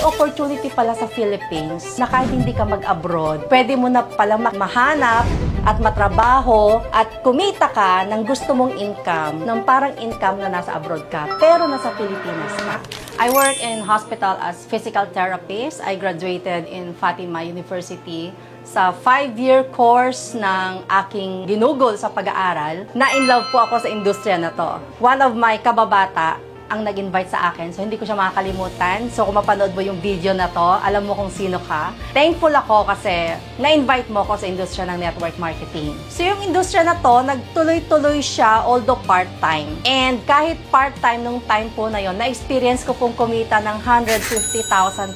may opportunity pala sa Philippines na kahit hindi ka mag-abroad, pwede mo na pala mahanap at matrabaho at kumita ka ng gusto mong income, ng parang income na nasa abroad ka, pero nasa Pilipinas ka. I work in hospital as physical therapist. I graduated in Fatima University sa 5-year course ng aking ginugol sa pag-aaral. Na-in love po ako sa industriya na to. One of my kababata ang nag-invite sa akin. So, hindi ko siya makakalimutan. So, kung mapanood mo yung video na to, alam mo kung sino ka. Thankful ako kasi na-invite mo ako sa industriya ng network marketing. So, yung industriya na to, nagtuloy-tuloy siya, although part-time. And kahit part-time nung time po na yon, na-experience ko pong kumita ng 150,000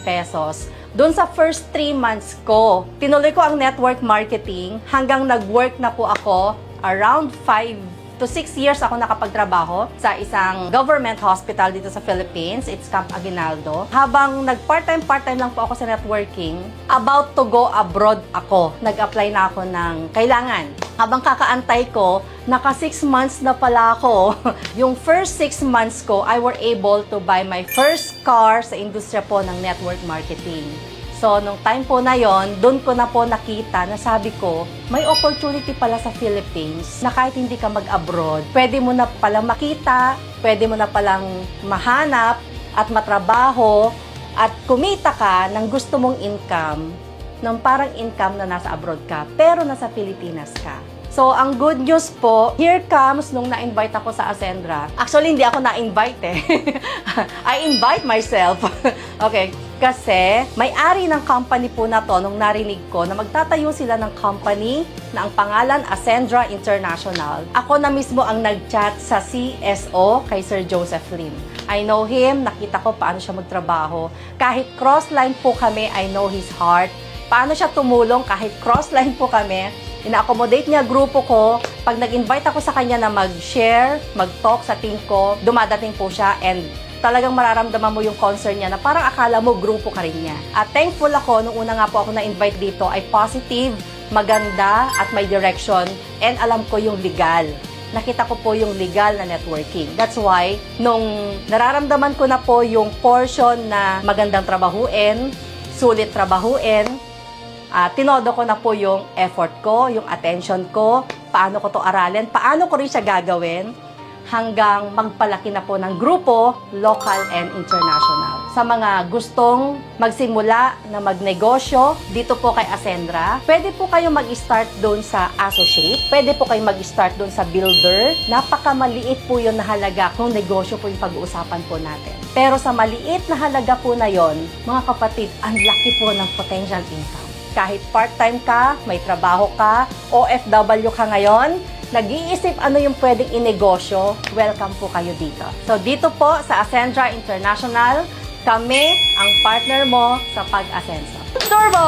pesos. Doon sa first 3 months ko, tinuloy ko ang network marketing hanggang nag-work na po ako around 5 to 6 years ako nakapagtrabaho sa isang government hospital dito sa Philippines. It's Camp Aguinaldo. Habang nag-part-time lang po ako sa networking, about to go abroad ako. Nag-apply na ako ng kailangan. Habang kakaantay ko, naka 6 months na pala ako. Yung first 6 months ko, I were able to buy my first car sa industriya po ng network marketing. So, nung time po na yon, doon ko na po nakita na sabi ko, may opportunity pala sa Philippines na kahit hindi ka mag-abroad, pwede mo na palang makita, pwede mo na palang mahanap at matrabaho at kumita ka ng gusto mong income, ng parang income na nasa abroad ka, pero nasa Pilipinas ka. So, ang good news po, here comes nung na-invite ako sa Ascendra. Actually, hindi ako na-invite eh. I invite myself. Okay. Kasi may-ari ng company po na to nung narinig ko na magtatayo sila ng company na ang pangalan Ascendra International. Ako na mismo ang nag-chat sa CSO kay Sir Joseph Lim. I know him, nakita ko paano siya magtrabaho. Kahit cross-line po kami, I know his heart. Paano siya tumulong kahit cross-line po kami. Ina-accommodate niya grupo ko. Pag nag-invite ako sa kanya na mag-share, mag-talk sa team ko, dumadating po siya and talagang mararamdaman mo yung concern niya na parang akala mo grupo ka rin niya. At thankful ako, nung una nga po ako na-invite dito, ay positive, maganda, at may direction, and alam ko yung legal. Nakita ko po yung legal na networking. That's why, nung nararamdaman ko na po yung portion na magandang trabahuin, sulit trabahuin, tinodo ko na po yung effort ko, yung attention ko, paano ko to aralin, paano ko rin siya gagawin, hanggang magpalaki na po ng grupo, local and international. Sa mga gustong magsimula na magnegosyo dito po kay Ascendra, pwede po kayo mag-start doon sa associate, pwede po kayo mag-start doon sa builder. Napakamaliit po yun na halaga kung negosyo po yung pag-uusapan po natin. Pero sa maliit na halaga po na yon, mga kapatid, ang laki po ng potential income. Kahit part-time ka, may trabaho ka, OFW ka ngayon, nag-iisip ano yung pwedeng inegosyo, welcome po kayo dito. So dito po sa Ascendra International, kami ang partner mo sa pag-asenso. Turbo!